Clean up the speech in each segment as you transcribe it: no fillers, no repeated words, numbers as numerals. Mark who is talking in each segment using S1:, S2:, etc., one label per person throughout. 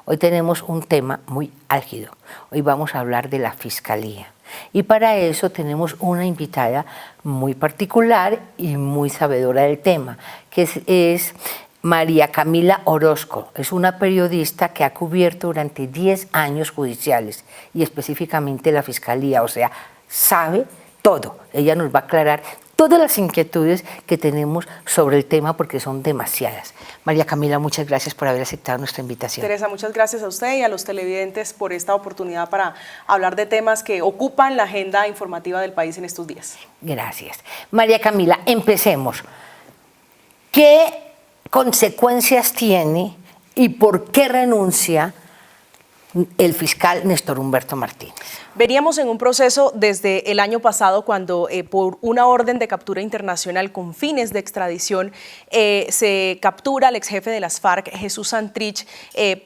S1: Hoy tenemos un tema muy álgido. Hoy vamos a hablar de la Fiscalía. Y para eso tenemos una invitada muy particular y muy sabedora del tema, que es María Camila Orozco. Es una periodista que ha cubierto durante 10 años judiciales y específicamente la Fiscalía, o sea, sabe todo. Ella nos va a aclarar todas las inquietudes que tenemos sobre el tema porque son demasiadas. María Camila, muchas gracias por haber aceptado nuestra invitación.
S2: Teresa, muchas gracias a usted y a los televidentes por esta oportunidad para hablar de temas que ocupan la agenda informativa del país en estos días.
S1: Gracias. María Camila, empecemos. ¿Qué consecuencias tiene y por qué renuncia el fiscal Néstor Humberto Martínez?
S2: Veníamos en un proceso desde el año pasado cuando por una orden de captura internacional con fines de extradición se captura al ex jefe de las FARC, Jesús Santrich,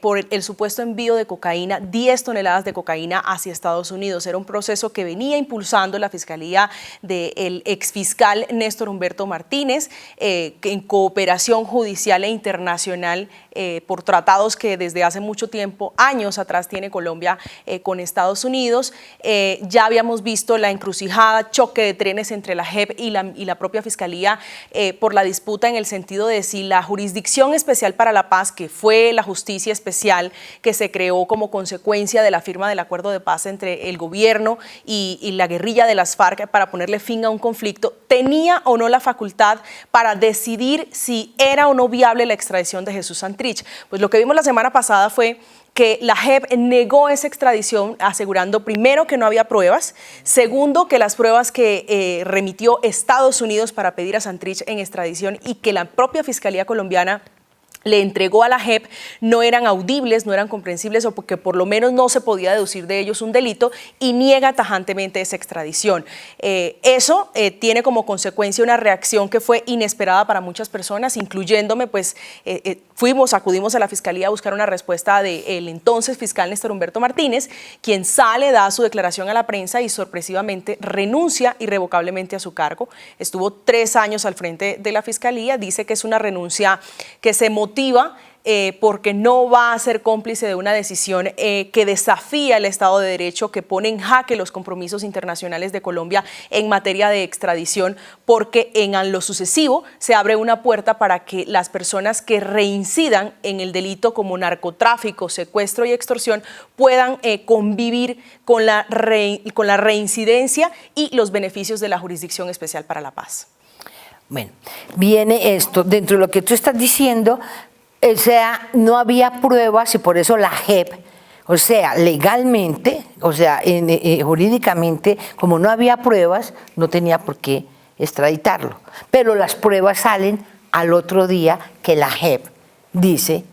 S2: por el supuesto envío de cocaína, 10 toneladas de cocaína hacia Estados Unidos. Era un proceso que venía impulsando la Fiscalía del exfiscal Néstor Humberto Martínez, en cooperación judicial e internacional por tratados que desde hace mucho tiempo, años atrás, tiene Colombia con Estados Unidos. Ya habíamos visto la encrucijada, choque de trenes entre la JEP y la propia Fiscalía por la disputa en el sentido de si la Jurisdicción Especial para la Paz, que fue la justicia especial que se creó como consecuencia de la firma del acuerdo de paz entre el gobierno y la guerrilla de las FARC para ponerle fin a un conflicto, tenía o no la facultad para decidir si era o no viable la extradición de Jesús Santrich. Pues lo que vimos la semana pasada fue que la JEP negó esa extradición, asegurando primero que no había pruebas, segundo que las pruebas que remitió Estados Unidos para pedir a Santrich en extradición y que la propia Fiscalía colombiana le entregó a la JEP no eran audibles, no eran comprensibles o porque por lo menos no se podía deducir de ellos un delito y niega tajantemente esa extradición. Eso tiene como consecuencia una reacción que fue inesperada para muchas personas, incluyéndome, pues acudimos a la Fiscalía a buscar una respuesta del entonces fiscal Néstor Humberto Martínez, quien sale, da su declaración a la prensa y sorpresivamente renuncia irrevocablemente a su cargo. Estuvo 3 años al frente de la Fiscalía, dice que es una renuncia que se motiva porque no va a ser cómplice de una decisión que desafía el Estado de Derecho, que pone en jaque los compromisos internacionales de Colombia en materia de extradición, porque en lo sucesivo se abre una puerta para que las personas que reincidan en el delito como narcotráfico, secuestro y extorsión puedan convivir con la reincidencia y los beneficios de la Jurisdicción Especial para la Paz.
S1: Bueno, viene esto, dentro de lo que tú estás diciendo, o sea, no había pruebas y por eso la JEP, o sea, legalmente, o sea, jurídicamente, como no había pruebas, no tenía por qué extraditarlo. Pero las pruebas salen al otro día que la JEP dice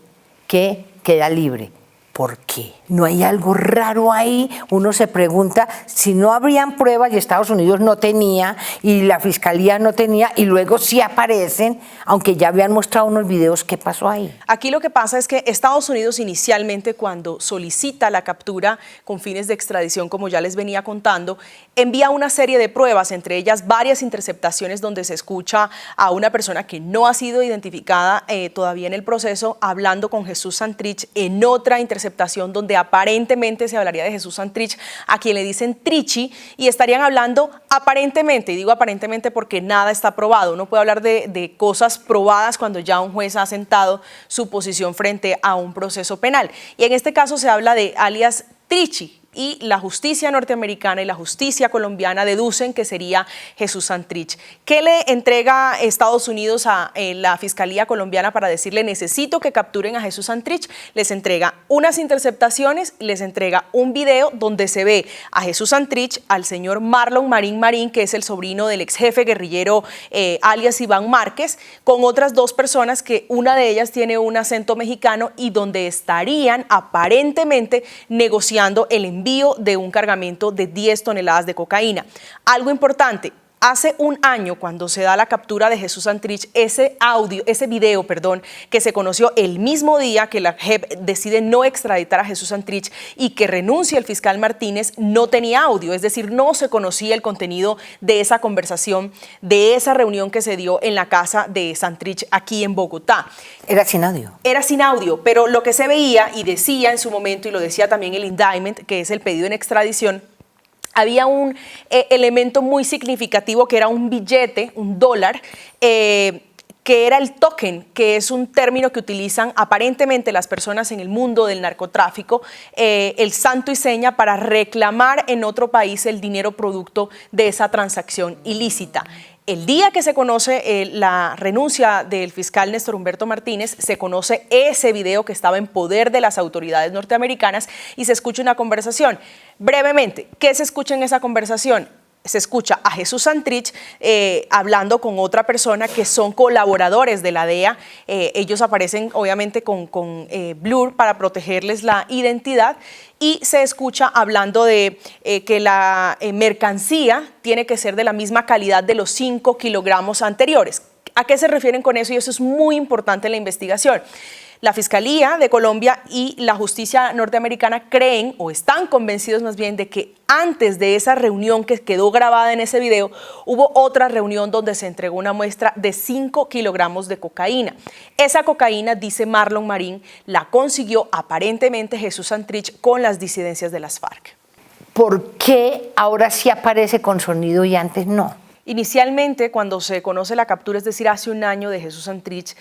S1: que queda libre. ¿Por qué? ¿No hay algo raro ahí? Uno se pregunta si no habrían pruebas y Estados Unidos no tenía y la Fiscalía no tenía y luego sí aparecen, aunque ya habían mostrado unos videos. ¿Qué pasó ahí?
S2: Aquí lo que pasa es que Estados Unidos inicialmente, cuando solicita la captura con fines de extradición, como ya les venía contando, envía una serie de pruebas, entre ellas varias interceptaciones donde se escucha a una persona que no ha sido identificada todavía en el proceso, hablando con Jesús Santrich en otra interceptación donde aparentemente se hablaría de Jesús Santrich, a quien le dicen Trichi, y estarían hablando aparentemente, y digo aparentemente porque nada está probado. Uno puede hablar de cosas probadas cuando ya un juez ha sentado su posición frente a un proceso penal. Y en este caso se habla de alias Trichi, y la justicia norteamericana y la justicia colombiana deducen que sería Jesús Santrich. ¿Qué le entrega Estados Unidos a la Fiscalía colombiana para decirle necesito que capturen a Jesús Santrich? Les entrega unas interceptaciones, les entrega un video donde se ve a Jesús Santrich, al señor Marlon Marín Marín, que es el sobrino del ex jefe guerrillero alias Iván Márquez, con otras 2 personas que una de ellas tiene un acento mexicano y donde estarían aparentemente negociando el envío de un cargamento de 10 toneladas de cocaína. Algo importante, Hace un año, cuando se da la captura de Jesús Santrich, ese video, que se conoció el mismo día que la JEP decide no extraditar a Jesús Santrich y que renuncia el fiscal Martínez, no tenía audio, es decir, no se conocía el contenido de esa conversación, de esa reunión que se dio en la casa de Santrich aquí en Bogotá.
S1: Era sin audio.
S2: Era sin audio, pero lo que se veía y decía en su momento, y lo decía también el indictment, que es el pedido en extradición, había un elemento muy significativo que era un billete, un dólar, que era el token, que es un término que utilizan aparentemente las personas en el mundo del narcotráfico, el santo y seña para reclamar en otro país el dinero producto de esa transacción ilícita. El día que se conoce la renuncia del fiscal Néstor Humberto Martínez, se conoce ese video que estaba en poder de las autoridades norteamericanas y se escucha una conversación. Brevemente, ¿qué se escucha en esa conversación? Se escucha a Jesús Santrich hablando con otra persona que son colaboradores de la DEA. Ellos aparecen obviamente con blur para protegerles la identidad y se escucha hablando de que la mercancía tiene que ser de la misma calidad de los 5 kilogramos anteriores. ¿A qué se refieren con eso? Y eso es muy importante en la investigación. La Fiscalía de Colombia y la justicia norteamericana creen, o están convencidos más bien, de que antes de esa reunión que quedó grabada en ese video, hubo otra reunión donde se entregó una muestra de 5 kilogramos de cocaína. Esa cocaína, dice Marlon Marín, la consiguió aparentemente Jesús Santrich con las disidencias de las FARC.
S1: ¿Por qué ahora sí aparece con sonido y antes no?
S2: Inicialmente, cuando se conoce la captura, es decir, hace un año de Jesús Santrich,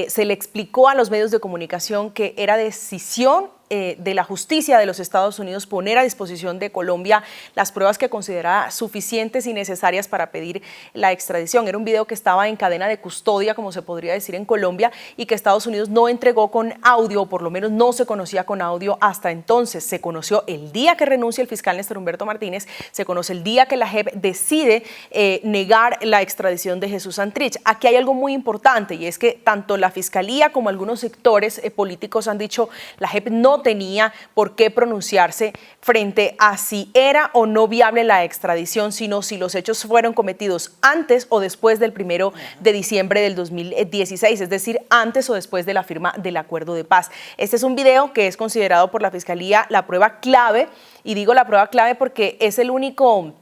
S2: se le explicó a los medios de comunicación que era decisión de la justicia de los Estados Unidos poner a disposición de Colombia las pruebas que consideraba suficientes y necesarias para pedir la extradición. Era un video que estaba en cadena de custodia, como se podría decir en Colombia, y que Estados Unidos no entregó con audio, o por lo menos no se conocía con audio hasta entonces. Se conoció el día que renuncia el fiscal Néstor Humberto Martínez, se conoce el día que la JEP decide negar la extradición de Jesús Santrich. Aquí hay algo muy importante, y es que tanto la Fiscalía como algunos sectores políticos han dicho la JEP no tenía por qué pronunciarse frente a si era o no viable la extradición, sino si los hechos fueron cometidos antes o después del 1 de diciembre del 2016, es decir, antes o después de la firma del acuerdo de paz. Este es un video que es considerado por la Fiscalía la prueba clave, y digo la prueba clave porque es el único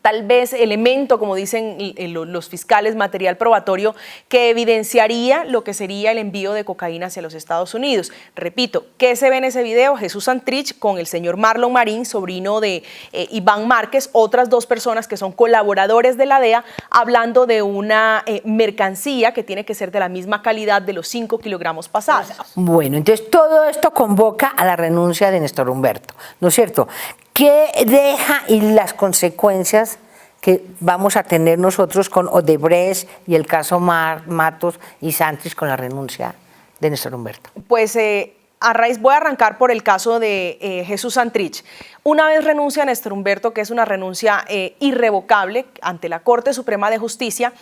S2: tal vez elemento, como dicen los fiscales, material probatorio que evidenciaría lo que sería el envío de cocaína hacia los Estados Unidos. Repito, ¿qué se ve en ese video? Jesús Santrich con el señor Marlon Marín, sobrino de Iván Márquez, otras dos personas que son colaboradores de la DEA, hablando de una mercancía que tiene que ser de la misma calidad de los 5 kilogramos pasados.
S1: Bueno, entonces todo esto convoca a la renuncia de Néstor Humberto, ¿no es cierto? ¿Qué deja y las consecuencias que vamos a tener nosotros con Odebrecht y el caso Matos y Santrich con la renuncia de Néstor Humberto?
S2: Pues voy a arrancar por el caso de Jesús Santrich. Una vez renuncia Néstor Humberto, que es una renuncia irrevocable ante la Corte Suprema de Justicia,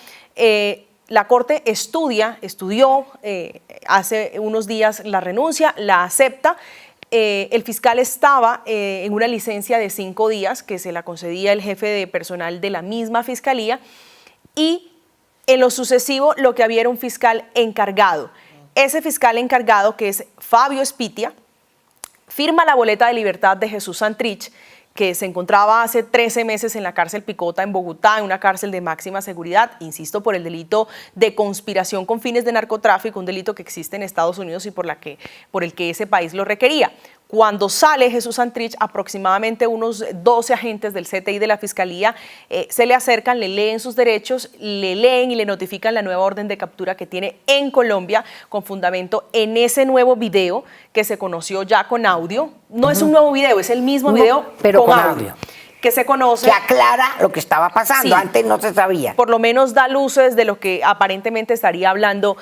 S2: la Corte estudió hace unos días la renuncia, la acepta. El fiscal estaba en una licencia de 5 días que se la concedía el jefe de personal de la misma fiscalía, y en lo sucesivo lo que había era un fiscal encargado. Ese fiscal encargado, que es Fabio Spitia, firma la boleta de libertad de Jesús Santrich, que se encontraba hace 13 meses en la cárcel Picota en Bogotá, en una cárcel de máxima seguridad, insisto, por el delito de conspiración con fines de narcotráfico, un delito que existe en Estados Unidos y por el que ese país lo requería. Cuando sale Jesús Santrich, aproximadamente unos 12 agentes del CTI de la Fiscalía se le acercan, le leen sus derechos, le leen y le notifican la nueva orden de captura que tiene en Colombia, con fundamento en ese nuevo video que se conoció ya con audio. No es un nuevo video, es el mismo video,
S1: pero con audio.
S2: Que se conoce.
S1: Que aclara lo que estaba pasando, sí. Antes no se sabía.
S2: Por lo menos da luces de lo que aparentemente estaría hablando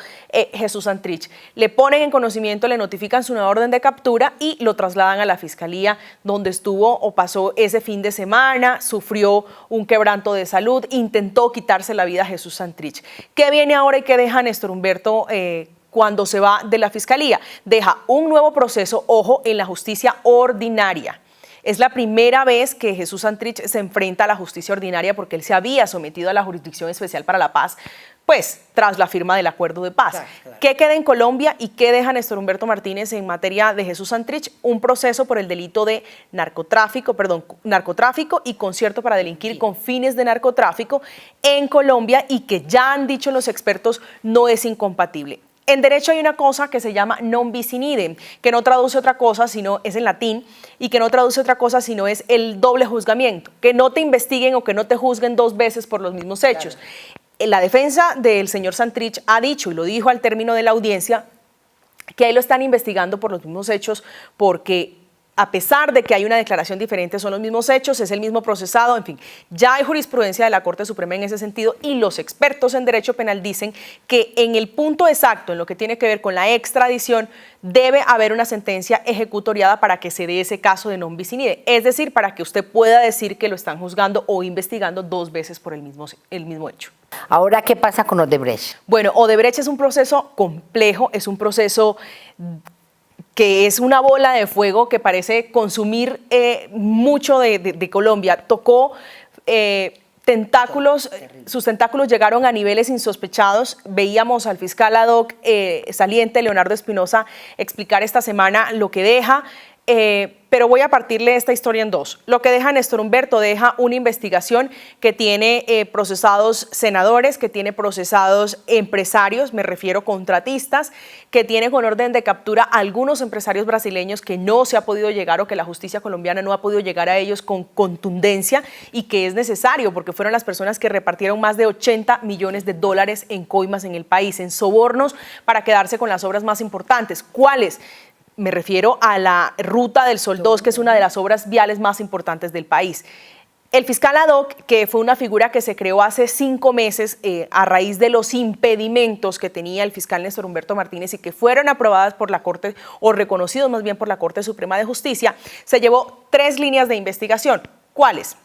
S2: Jesús Santrich. Le ponen en conocimiento, le notifican su nueva orden de captura y lo trasladan a la Fiscalía, donde estuvo o pasó ese fin de semana, sufrió un quebranto de salud, intentó quitarse la vida a Jesús Santrich. ¿Qué viene ahora y qué deja Néstor Humberto cuando se va de la Fiscalía? Deja un nuevo proceso, ojo, en la justicia ordinaria. Es la primera vez que Jesús Santrich se enfrenta a la justicia ordinaria porque él se había sometido a la Jurisdicción Especial para la Paz, pues tras la firma del acuerdo de paz. Claro. ¿Qué queda en Colombia y qué deja Néstor Humberto Martínez en materia de Jesús Santrich? Un proceso por el delito de narcotráfico y concierto para delinquir con fines de narcotráfico en Colombia, y que ya han dicho los expertos no es incompatible. En derecho hay una cosa que se llama non bis in idem, que no traduce otra cosa sino, es en latín, y que no traduce otra cosa sino es el doble juzgamiento, que no te investiguen o que no te juzguen dos veces por los mismos hechos. Claro. La defensa del señor Santrich ha dicho, y lo dijo al término de la audiencia, que a él lo están investigando por los mismos hechos porque, a pesar de que hay una declaración diferente, son los mismos hechos, es el mismo procesado, en fin. Ya hay jurisprudencia de la Corte Suprema en ese sentido, y los expertos en derecho penal dicen que en el punto exacto, en lo que tiene que ver con la extradición, debe haber una sentencia ejecutoriada para que se dé ese caso de non bis in idem, es decir, para que usted pueda decir que lo están juzgando o investigando dos veces por el mismo hecho.
S1: Ahora, ¿qué pasa con Odebrecht?
S2: Bueno, Odebrecht es un proceso complejo, es un proceso que es una bola de fuego que parece consumir mucho de Colombia. Tocó tentáculos, sus tentáculos llegaron a niveles insospechados. Veíamos al fiscal ad hoc saliente, Leonardo Espinosa, explicar esta semana lo que deja. Pero voy a partirle esta historia en dos. Lo que deja Néstor Humberto, deja una investigación que tiene procesados senadores, que tiene procesados empresarios, me refiero contratistas, que tiene con orden de captura a algunos empresarios brasileños que no se ha podido llegar, o que la justicia colombiana no ha podido llegar a ellos con contundencia, y que es necesario porque fueron las personas que repartieron más de 80 millones de dólares en coimas en el país, en sobornos para quedarse con las obras más importantes. ¿Cuáles? Me refiero a la Ruta del Sol 2, que es una de las obras viales más importantes del país. El fiscal ad hoc, que fue una figura que se creó hace 5 meses a raíz de los impedimentos que tenía el fiscal Néstor Humberto Martínez y que fueron aprobadas por la Corte, o reconocidos más bien por la Corte Suprema de Justicia, se llevó 3 líneas de investigación. ¿Cuáles?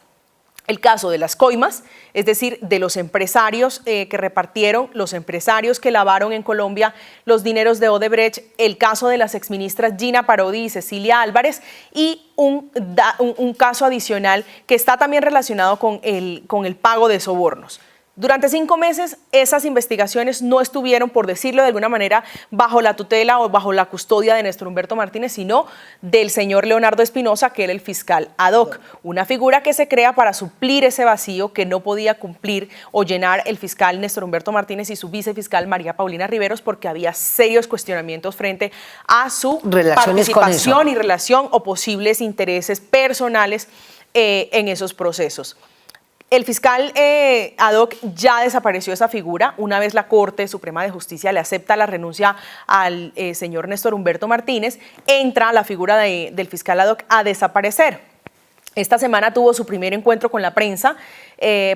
S2: El caso de las coimas, es decir, de los empresarios que repartieron, los empresarios que lavaron en Colombia los dineros de Odebrecht, el caso de las exministras Gina Parodi y Cecilia Álvarez, y un caso adicional que está también relacionado con el pago de sobornos. Durante 5 meses esas investigaciones no estuvieron, por decirlo de alguna manera, bajo la tutela o bajo la custodia de Néstor Humberto Martínez, sino del señor Leonardo Espinosa, que era el fiscal ad hoc, una figura que se crea para suplir ese vacío que no podía cumplir o llenar el fiscal Néstor Humberto Martínez y su vicefiscal María Paulina Riveros, porque había serios cuestionamientos frente a su participación y relación o posibles intereses personales en esos procesos. El fiscal ad hoc ya desapareció esa figura. Una vez la Corte Suprema de Justicia le acepta la renuncia al señor Néstor Humberto Martínez, entra la figura del fiscal ad hoc a desaparecer. Esta semana tuvo su primer encuentro con la prensa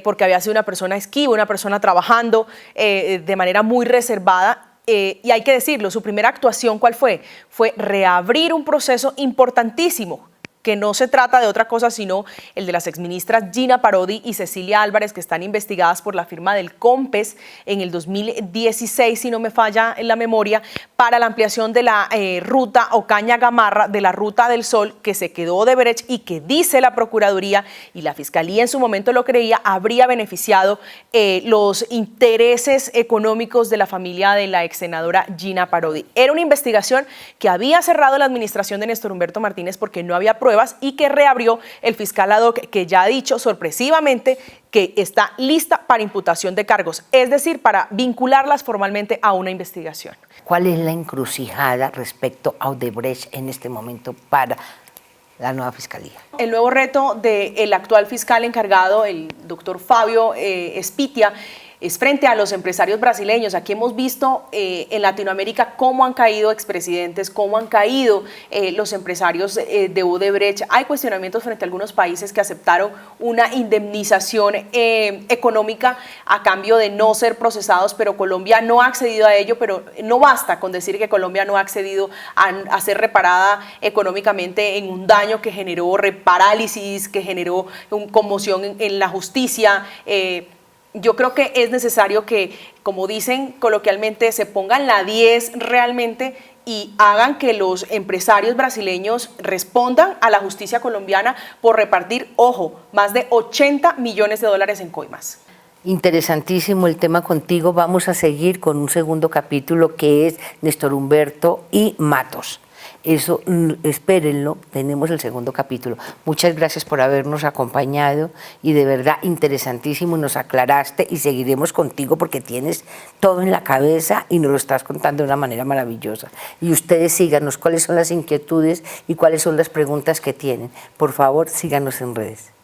S2: porque había sido una persona esquiva, una persona trabajando de manera muy reservada. Y hay que decirlo, su primera actuación, ¿cuál fue? Fue reabrir un proceso importantísimo, que no se trata de otra cosa sino el de las exministras Gina Parodi y Cecilia Álvarez, que están investigadas por la firma del COMPES en el 2016, si no me falla en la memoria, para la ampliación de la ruta Ocaña Gamarra, de la Ruta del Sol, que se quedó Odebrecht y que dice la Procuraduría, y la Fiscalía en su momento lo creía, habría beneficiado los intereses económicos de la familia de la ex senadora Gina Parodi. Era una investigación que había cerrado la administración de Néstor Humberto Martínez porque no había pruebas, y que reabrió el fiscal ad hoc, que ya ha dicho sorpresivamente que está lista para imputación de cargos, es decir, para vincularlas formalmente a una investigación.
S1: ¿Cuál es la encrucijada respecto a Odebrecht en este momento para la nueva fiscalía?
S2: El nuevo reto del actual fiscal encargado, el doctor Fabio Espitia, es frente a los empresarios brasileños. Aquí hemos visto en Latinoamérica cómo han caído expresidentes, cómo han caído los empresarios de Odebrecht. Hay cuestionamientos frente a algunos países que aceptaron una indemnización económica a cambio de no ser procesados, pero Colombia no ha accedido a ello. Pero no basta con decir que Colombia no ha accedido a ser reparada económicamente en un daño que generó parálisis, que generó conmoción en la justicia. yo creo que es necesario que, como dicen coloquialmente, se pongan la 10 realmente y hagan que los empresarios brasileños respondan a la justicia colombiana por repartir, ojo, más de 80 millones de dólares en coimas.
S1: Interesantísimo el tema contigo. Vamos a seguir con un segundo capítulo que es Néstor Humberto y Matos. Eso, espérenlo, tenemos el segundo capítulo. Muchas gracias por habernos acompañado y de verdad interesantísimo, nos aclaraste y seguiremos contigo porque tienes todo en la cabeza y nos lo estás contando de una manera maravillosa. Y ustedes síganos, cuáles son las inquietudes y cuáles son las preguntas que tienen. Por favor, síganos en redes.